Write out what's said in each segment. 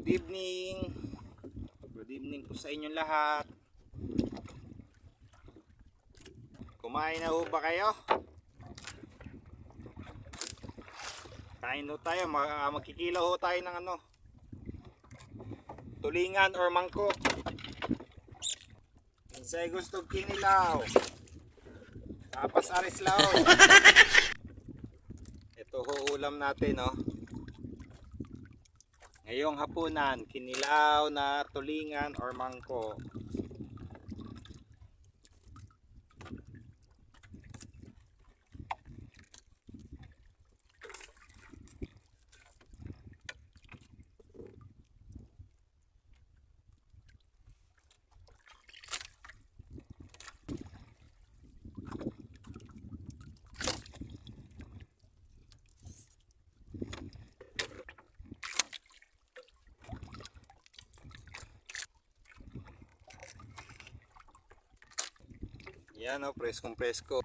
Good evening. Good evening po sa inyong lahat. Kumain na ho ba kayo? Kain ho tayo. Magkikilaw ho tayo ng tulingan or mangkok. Insay gusto kinilaw. Tapas aris lao. Ito ho ulam natin, no. Ngayong hapunan, kinilaw na tulingan or mangkok. Yan o, preskong presko.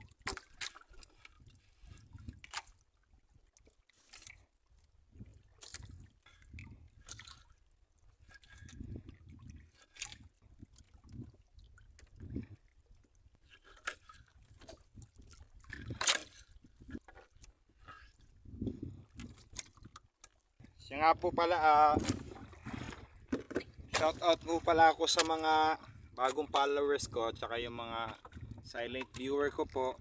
Siya nga po pala, shout out po pala ako sa mga bagong followers ko at saka yung mga silent viewer ko po.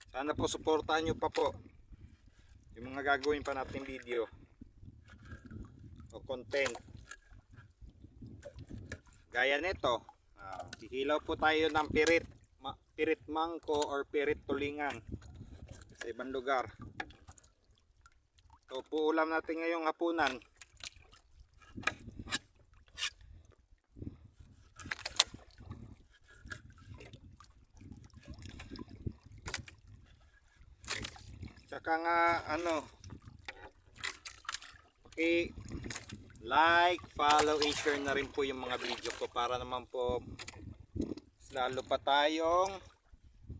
Sana po suportahan nyo pa po yung mga gagawin pa natin video o content gaya nito. Kikilaw po tayo ng pirit mangko or pirit tulingan sa ibang lugar. Ito po ulam natin ngayong hapunan. Tsaka nga like, follow, and share na rin po yung mga video ko para naman po lalo pa tayong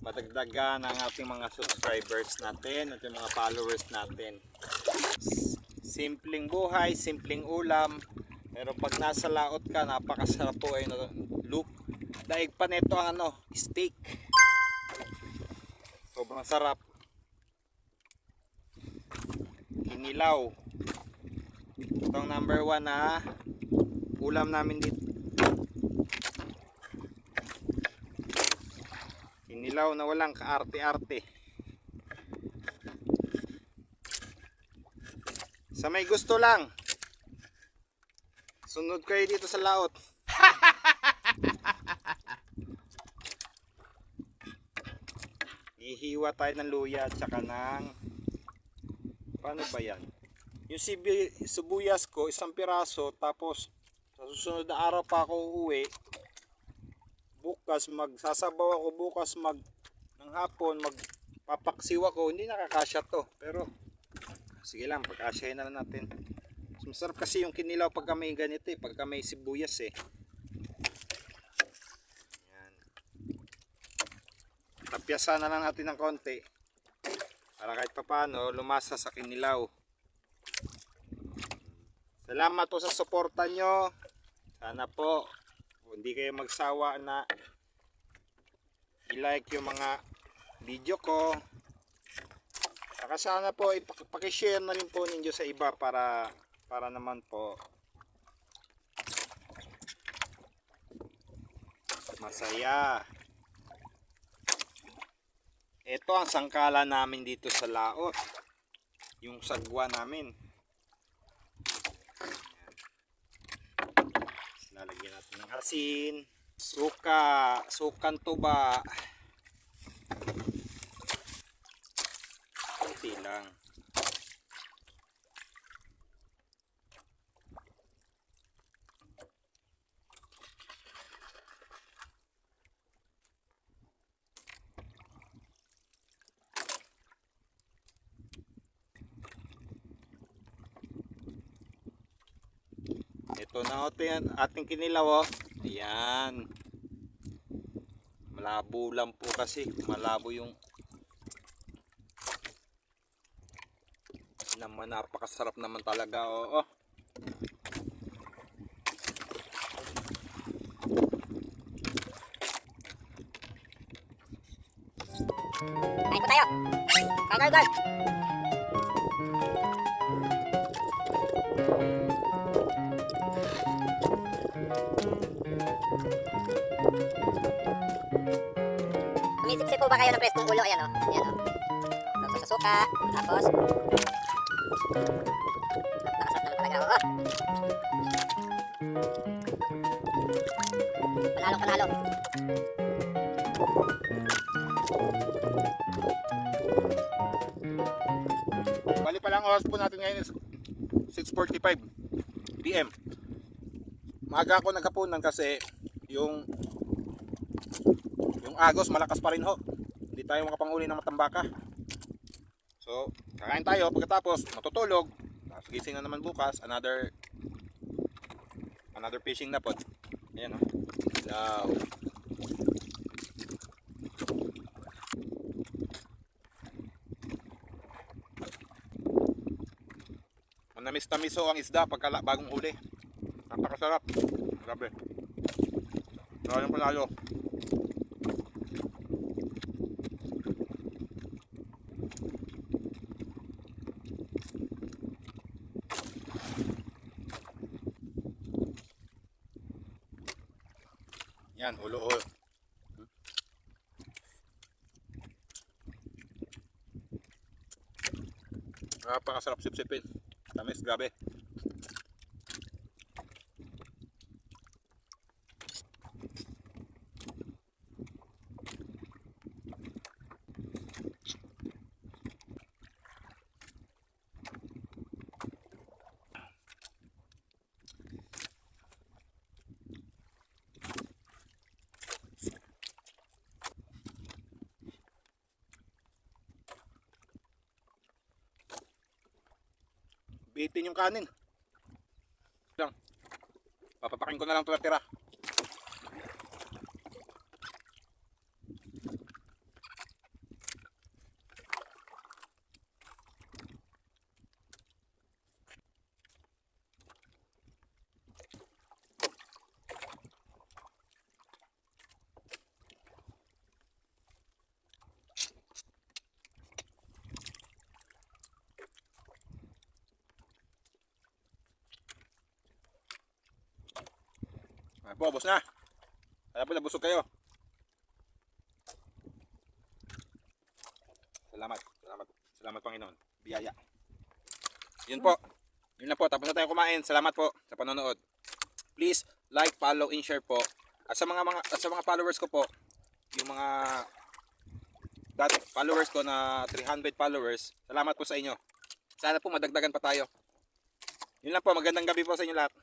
madagdagan ang ating mga subscribers natin at yung mga followers natin. Simpleng buhay, simpleng ulam, pero pag nasa laot ka, napakasarap po ay look. Daig pa nito ang steak. Sobrang sarap. Kinilaw. Itong number 1 na ulam namin dito. Kinilaw na walang kaarte-arte. Sa may gusto lang, sunod kayo dito sa laot. Ihiwa tayo ng luya at saka ng paano ba yan? Yung sibuyas ko, isang piraso, tapos sa susunod na araw pa ako uuwi. Bukas magsasabaw ako, bukas ng hapon magpapaksiw ako. Hindi nakakasya to, pero sige lang, pagkasyahin na lang natin. Mas masarap kasi yung kinilaw pagka may ganito pagka may sibuyas Yan. Tapyasan na lang natin ng konti para kahit papano lumasa sa kinilaw. Salamat po sa suporta nyo. Sana po hindi kayo magsawa na i-like yung mga video ko. Saka sana po ipakishare na rin po ninyo sa iba para naman po masaya. Ito ang sangkala namin dito sa laot. Yung sagwa namin. Lalagyan natin ng asin, sukan tuba. Kunti lang. Ito na ating kinilaw. Ayan. Malabo lang po kasi. Malabo yung naman, napakasarap naman talaga. Kain po tayo. Kain tayo guys. Sumisip-sip po ba kayo ng preskong ulo? Ayan o. Ayan o. Tapos sa suka. Tapos. Nakasarap naman talaga. Oo. Panalo, panalo. Bali pa lang oras po natin ngayon is 6:45 PM. Maaga ako naghapunan kasi yung agos malakas pa rin ho. Hindi tayo makapanghuli ng matambaka. So, kakain tayo pagkatapos matutulog. Tapos gising na naman bukas another fishing na pod. Ayan oh. Wow. Manamis-tamis ho ang isda pagka bagong huli. Napakasarap. Grabe. Maraming panalo. Yan, ulo-ulo. Napakasarap sip-sipin. Tamis, grabe. Bitin yung kanin. Lang. Papapakin ko na lang ito natira. Ay po, boss na. Kaya po nabusog kayo. Salamat. Salamat Panginoon. Biyaya. Yun po. Yun na po. Tapos na tayo kumain. Salamat po sa panonood. Please like, follow, and share po. At sa mga followers ko po, yung mga followers ko na 300 followers, salamat po sa inyo. Sana po madagdagan pa tayo. Yun lang po. Magandang gabi po sa inyo lahat.